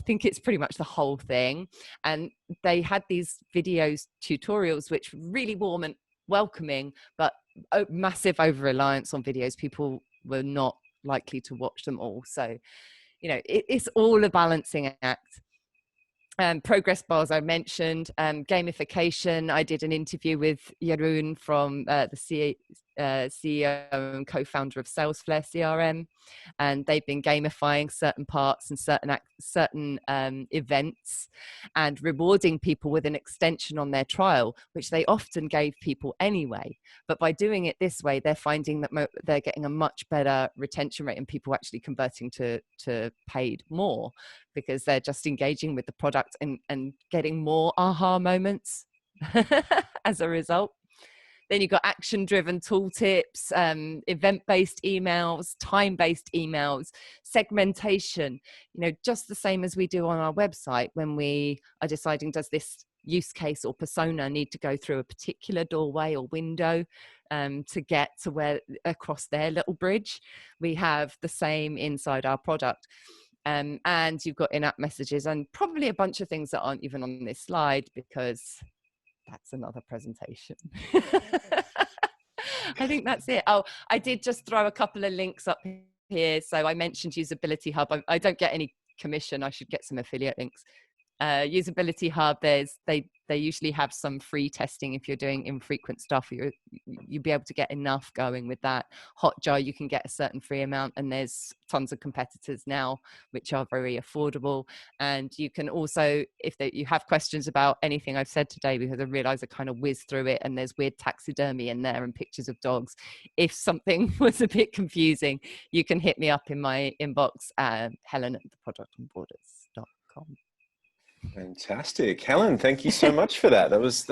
A: think it's pretty much the whole thing. And they had these videos, tutorials, which were really warm and welcoming, but massive over-reliance on videos. People were not likely to watch them all. So, you know, it's all a balancing act. Progress bars I mentioned, gamification. I did an interview with Jeroen from the CEO and co-founder of Salesforce CRM, and they've been gamifying certain parts and certain events and rewarding people with an extension on their trial, which they often gave people anyway. But by doing it this way, they're finding that they're getting a much better retention rate and people actually converting to paid more, because they're just engaging with the product and getting more aha moments as a result. Then you've got action-driven tooltips, event-based emails, time-based emails, segmentation, you know, just the same as we do on our website when we are deciding, does this use case or persona need to go through a particular doorway or window to get to where across their little bridge. We have the same inside our product. And you've got in-app messages and probably a bunch of things that aren't even on this slide because that's another presentation. I think that's it. Oh, I did just throw a couple of links up here. So I mentioned Usability Hub. I don't get any commission. I should get some affiliate links. Usability Hub, they usually have some free testing if you're doing infrequent stuff. You'll be able to get enough going with that. Hotjar, you can get a certain free amount, and there's tons of competitors now which are very affordable. And you can also, if you have questions about anything I've said today, because I realize I kind of whizzed through it and there's weird taxidermy in there and pictures of dogs, if something was a bit confusing, you can hit me up in my inbox at helen@theproductonboarders.com.
B: Fantastic, Helen. Thank you so much for that. That was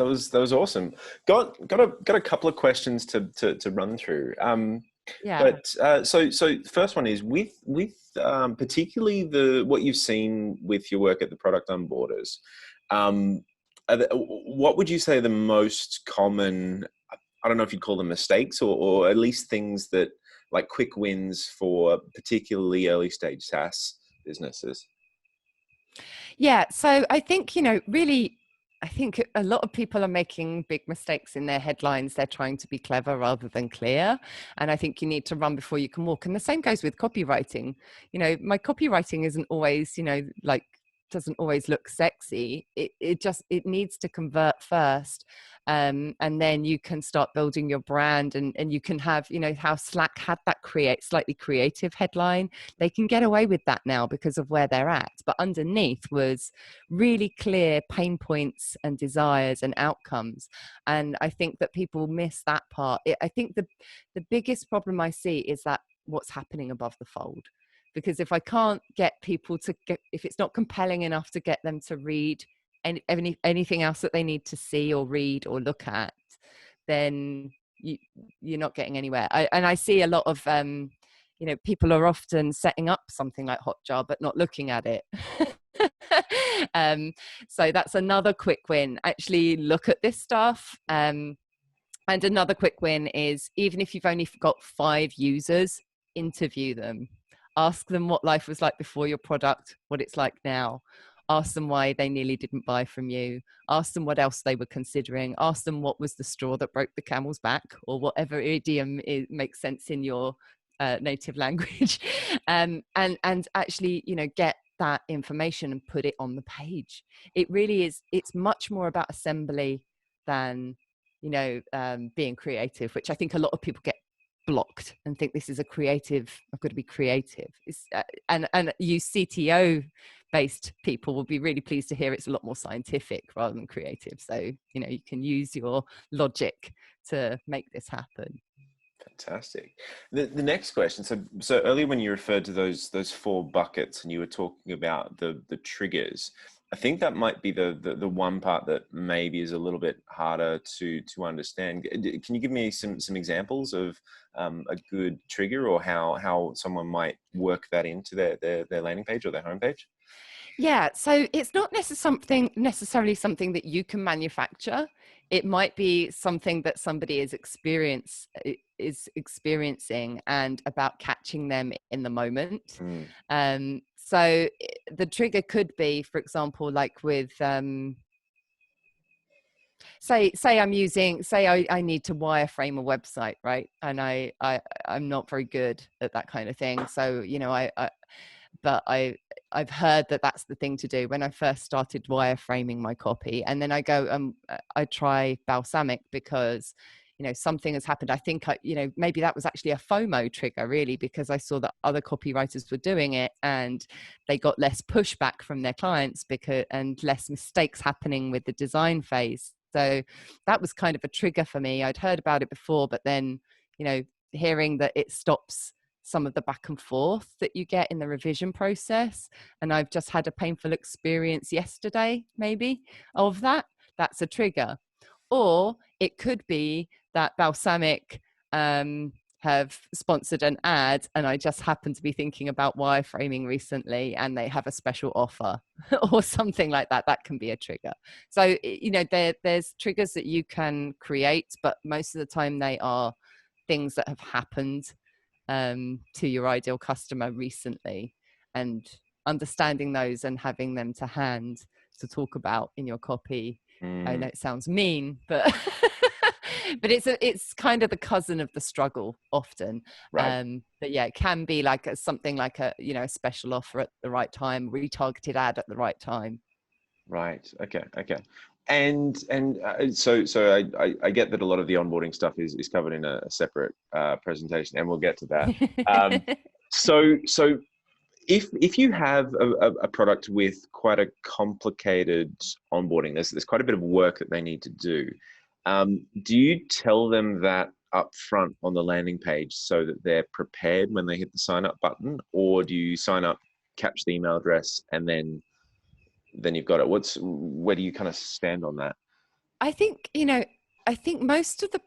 B: awesome. Got a couple of questions to run through.
A: Yeah.
B: But so first one is with particularly what you've seen with your work at the Product Onboarders. What would you say are the most common? I don't know if you'd call them mistakes or at least things that like quick wins for particularly early stage SaaS businesses.
A: Yeah, so I think, you know, really, I think a lot of people are making big mistakes in their headlines. They're trying to be clever rather than clear. And I think you need to run before you can walk. And the same goes with copywriting. You know, my copywriting isn't always, you know, like, doesn't always look sexy. It needs to convert first. And then you can start building your brand, and you can have, you know, how Slack had that slightly creative headline. They can get away with that now because of where they're at. But underneath was really clear pain points and desires and outcomes. And I think that people miss that part. I think the biggest problem I see is that what's happening above the fold. Because if I can't get people if it's not compelling enough to get them to read anything else that they need to see or read or look at, then you're not getting anywhere. And I see a lot of people are often setting up something like Hotjar but not looking at it. So that's another quick win. Actually look at this stuff. And another quick win is, even if you've only got 5 users, interview them. Ask them what life was like before your product, what it's like now. Ask them why they nearly didn't buy from you. Ask them what else they were considering. Ask them what was the straw that broke the camel's back, or whatever idiom makes sense in your native language. And actually, get that information and put it on the page. It really is. It's much more about assembly than being creative, which I think a lot of people get blocked and think this is a creative, I've got to be creative. And you CTO based people will be really pleased to hear it's a lot more scientific rather than creative. So you can use your logic to make this happen.
B: Fantastic. The next question. So earlier when you referred to those 4 buckets and you were talking about the triggers, I think that might be the one part that maybe is a little bit harder to understand. Can you give me some examples of a good trigger, or how someone might work that into their landing page or their homepage?
A: Yeah, so it's not necessarily something that you can manufacture. It might be something that somebody is experiencing and about catching them in the moment. So the trigger could be, for example, like with say I need to wireframe a website, right? And I'm not very good at that kind of thing. So but I've heard that that's the thing to do. When I first started wireframing my copy, and then I go I try balsamic because something has happened. I think maybe that was actually a FOMO trigger, really, because I saw that other copywriters were doing it and they got less pushback from their clients and less mistakes happening with the design phase. So that was kind of a trigger for me. I'd heard about it before, but then hearing that it stops some of the back and forth that you get in the revision process. And I've just had a painful experience yesterday, maybe, of that. That's a trigger. Or it could be that Balsamic have sponsored an ad and I just happen to be thinking about wireframing recently and they have a special offer or something like that. That can be a trigger. So, there's triggers that you can create, but most of the time they are things that have happened to your ideal customer recently, and understanding those and having them to hand to talk about in your copy. I know it sounds mean, but but it's kind of the cousin of the struggle often.
B: Right.
A: But yeah, it can be like something like a special offer at the right time, retargeted ad at the right time.
B: Right. Okay. And so I get that a lot of the onboarding stuff is covered in a separate presentation, and we'll get to that. So if you have a product with quite a complicated onboarding, there's quite a bit of work that they need to do. Do you tell them that up front on the landing page so that they're prepared when they hit the sign up button, or do you sign up, capture the email address, and then you've got it? Where do you kind of stand on that?
A: I think most of the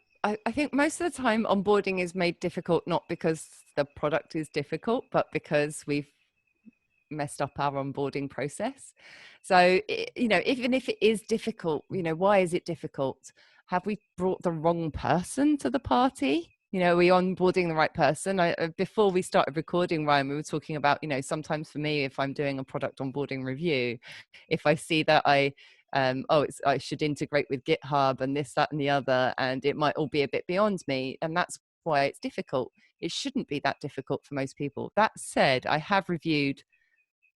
A: time onboarding is made difficult, not because the product is difficult, but because we've messed up our onboarding process. So, even if it is difficult, why is it difficult? Have we brought the wrong person to the party? Are we onboarding the right person? Before we started recording, Ryan, we were talking about, sometimes for me, if I'm doing a product onboarding review, if I see that I should integrate with GitHub and this, that, and the other, and it might all be a bit beyond me. And that's why it's difficult. It shouldn't be that difficult for most people. That said, I have reviewed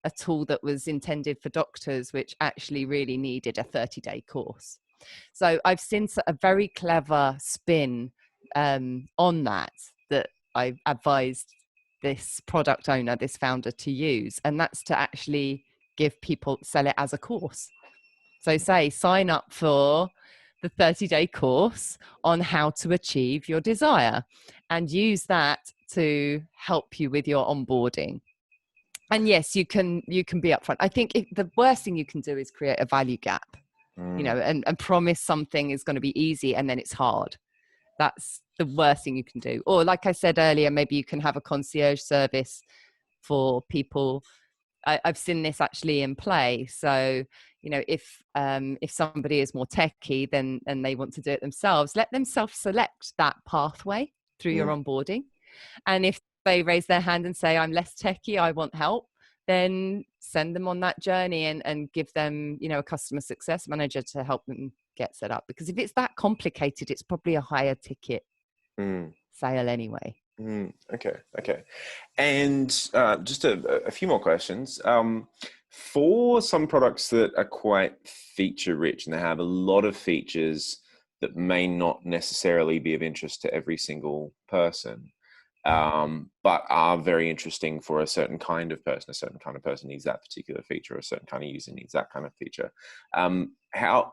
A: a tool that was intended for doctors, which actually really needed a 30-day course. So I've seen a very clever spin on that I advised this product owner, this founder, to use, and that's to actually sell it as a course. So sign up for the 30-day course on how to achieve your desire, and use that to help you with your onboarding. And yes, you can be upfront. I think the worst thing you can do is create a value gap, and promise something is going to be easy and then it's hard. That's the worst thing you can do. Or like I said earlier, maybe you can have a concierge service for people. I've seen this actually in play. So, you know, if somebody is more techie then and they want to do it themselves, let them self-select that pathway through your onboarding. And if they raise their hand and say, I'm less techie, I want help, then send them on that journey and give them, you know, a customer success manager to help them get set up. Because if it's that complicated, it's probably a higher ticket sale anyway.
B: Okay. And just a few more questions. For some products that are quite feature rich and they have a lot of features that may not necessarily be of interest to every single person, but are very interesting for a certain kind of person. A certain kind of person needs that particular feature, or a certain kind of user needs that kind of feature. How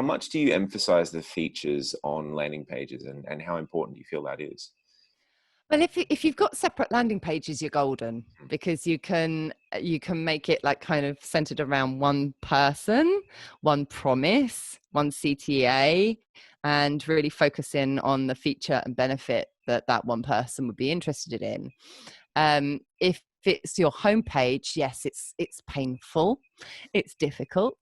B: much do you emphasize the features on landing pages, and how important do you feel that is?
A: Well, if you've got separate landing pages, you're golden, because you can make it like kind of centered around one person, one promise, one CTA, and really focus in on the feature and benefit that one person would be interested in. If it's your homepage, yes, it's painful, it's difficult,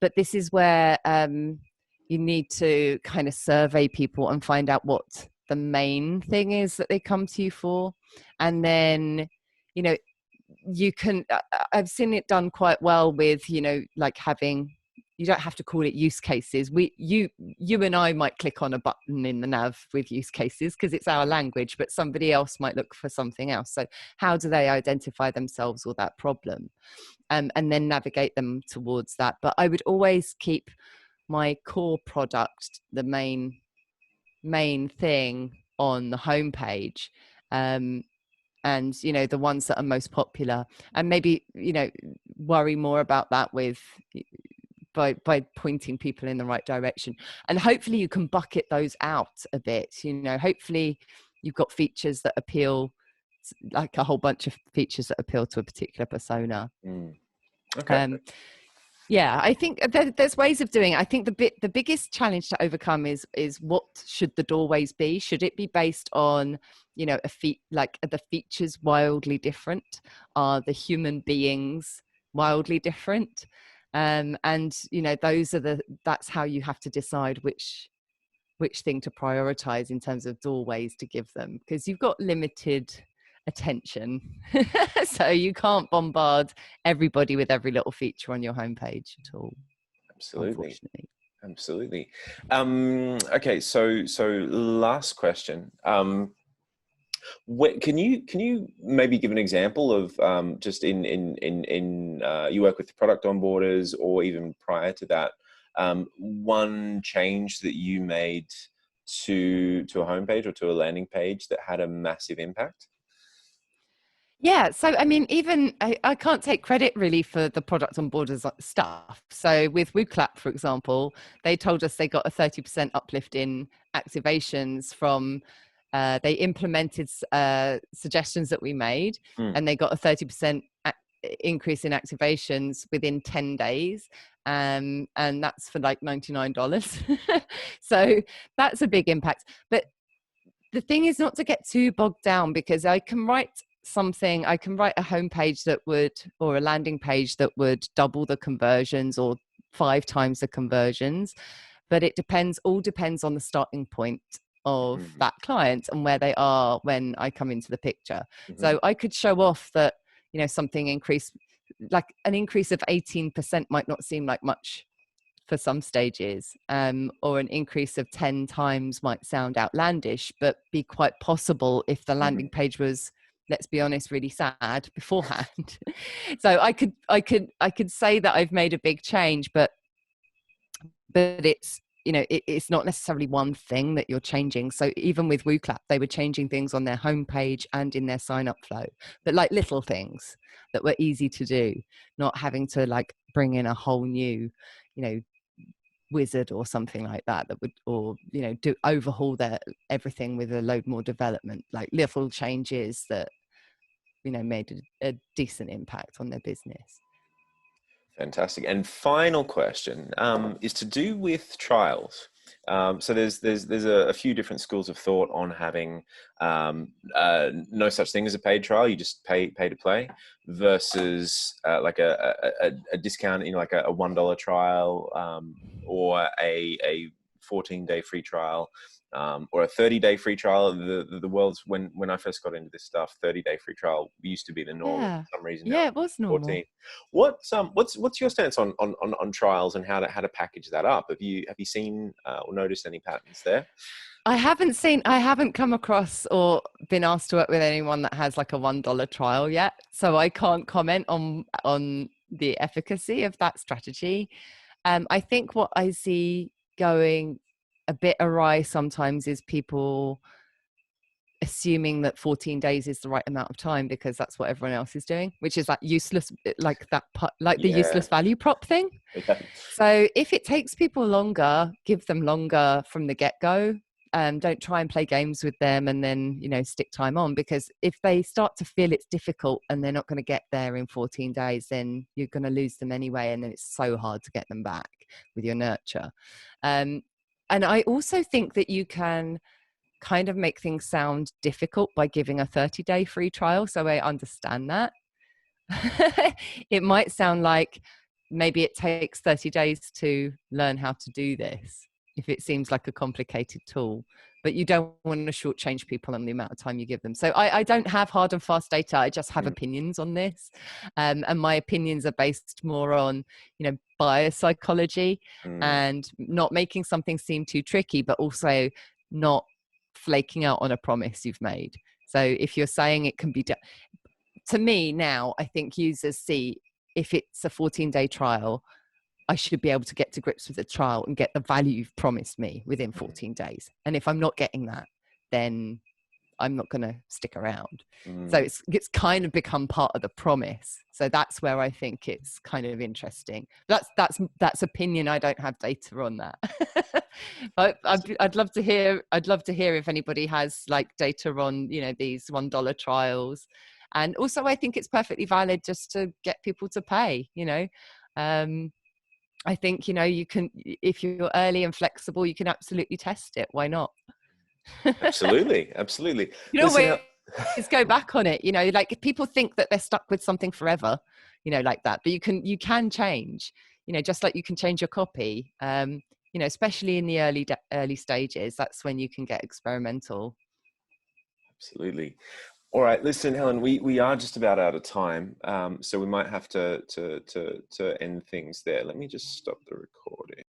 A: but this is where you need to kind of survey people and find out what the main thing is that they come to you for. And then, you know, you can, I've seen it done quite well with, you know, like having, you don't have to call it use cases. You and I might click on a button in the nav with use cases because it's our language, but somebody else might look for something else. So how do they identify themselves or that problem? And then navigate them towards that. But I would always keep my core product, the main thing, on the homepage, and you know, the ones that are most popular, and maybe, you know, worry more about that with by pointing people in the right direction. And hopefully you can bucket those out a bit. You know, hopefully you've got features that appeal, like a whole bunch of features that appeal to a particular persona.
B: Okay.
A: Yeah, I think there's ways of doing it. I think the biggest challenge to overcome is what should the doorways be? Should it be based on, you know, like, are the features wildly different? Are the human beings wildly different? And you know, that's how you have to decide which thing to prioritize in terms of doorways to give them, because you've got limited attention. So you can't bombard everybody with every little feature on your homepage at all.
B: Absolutely. Okay, so last question. Can you maybe give an example of just in you work with the product onboarders, or even prior to that, one change that you made to a homepage or to a landing page that had a massive impact?
A: Yeah, so I mean, even I can't take credit really for the product onboarders stuff. So with WooClap, for example, they told us they got a 30% uplift in activations from, they implemented suggestions that we made, and they got a 30% increase in activations within 10 days. And that's for like $99. So that's a big impact. But the thing is not to get too bogged down, because I can write a homepage that would, or a landing page that would double the conversions or 5 times the conversions, but it all depends on the starting point of that client and where they are when I come into the picture. So I could show off that, you know, something increased, like an increase of 18% might not seem like much for some stages, or an increase of 10 times might sound outlandish, but be quite possible if the landing page was, let's be honest, really sad beforehand. So I could say that I've made a big change, but it's, you know, it's not necessarily one thing that you're changing. So even with WooClap, they were changing things on their homepage and in their sign up flow, but like little things that were easy to do, not having to like bring in a whole new, you know, wizard or something like that would, or, you know, overhaul everything with a load more development, like little changes that, you know, made a decent impact on their business.
B: Fantastic. And final question is to do with trials. So there's a few different schools of thought on having no such thing as a paid trial. You just pay to play, versus like a discount, like a $1 trial, or a 14-day free trial, or a 30-day free trial. The world's, when I first got into this stuff, 30-day free trial used to be the norm.
A: Yeah.
B: For some reason now
A: Yeah, it was normal.
B: 14. What's your stance on trials and how to package that up? Have you seen or noticed any patterns there?
A: I haven't come across or been asked to work with anyone that has like a $1 trial yet. So I can't comment on the efficacy of that strategy. I think what I see going a bit awry sometimes is people assuming that 14 days is the right amount of time because that's what everyone else is doing, which is that useless, like the useless value prop thing.
B: Yeah.
A: So if it takes people longer, give them longer from the get-go. Don't try and play games with them and then, stick time on, because if they start to feel it's difficult and they're not going to get there in 14 days, then you're going to lose them anyway. And then it's so hard to get them back with your nurture. And I also think that you can kind of make things sound difficult by giving a 30-day free trial. So I understand that. It might sound like maybe it takes 30 days to learn how to do this if it seems like a complicated tool, but you don't want to shortchange people on the amount of time you give them. So I don't have hard and fast data. I just have opinions on this. And my opinions are based more on, bias psychology and not making something seem too tricky, but also not flaking out on a promise you've made. So if you're saying it can be done, to me now, I think users see if it's a 14-day trial, I should be able to get to grips with the trial and get the value you've promised me within 14 days. And if I'm not getting that, then I'm not going to stick around. So it's kind of become part of the promise. So that's where I think it's kind of interesting. That's opinion. I don't have data on that. But I'd love to hear if anybody has like data on, these $1 trials. And also I think it's perfectly valid just to get people to pay, I think, you can, if you're early and flexible, you can absolutely test it. Why not?
B: Absolutely.
A: You know, always go back on it. Like if people think that they're stuck with something forever, like that. But you can change. Just like you can change your copy. Especially in the early stages, that's when you can get experimental.
B: Absolutely. All right, listen, Helen, we are just about out of time, so we might have to end things there. Let me just stop the recording.